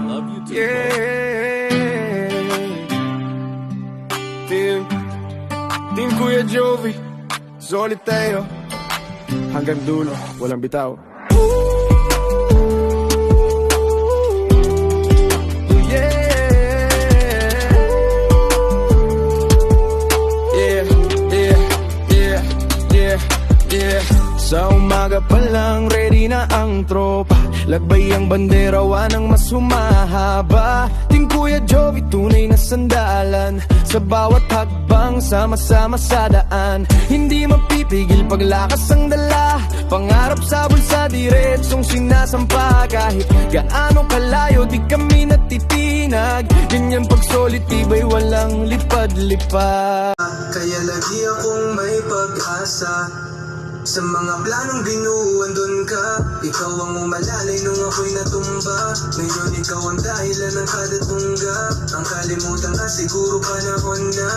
Love you too. Yeah. Team Kuya Jovi, Solitario, hanggang dulo, walang bitaw. Sa umaga pa lang, ready na ang tropa. Lagbay ang bandera, wanang mas humahaba. Team Kuya Jovi, tunay na sandalan. Sa bawat hakbang, sama-sama sa daan. Hindi mapipigil paglakas ang dala. Pangarap sa bulsa, diretsong sinasampa. Kahit gaano kalayo, di kami natitinag. Ganyan pag solid, tibay, walang lipad-lipad. Kaya lagi akong may pag-asa. Sa mga planong binuwan dun ka. Ikaw ang umalalay nung ako'y natumba. Ngayon ikaw ang dahilan ng kada tungga. Ang kalimutan ka siguro panahon na.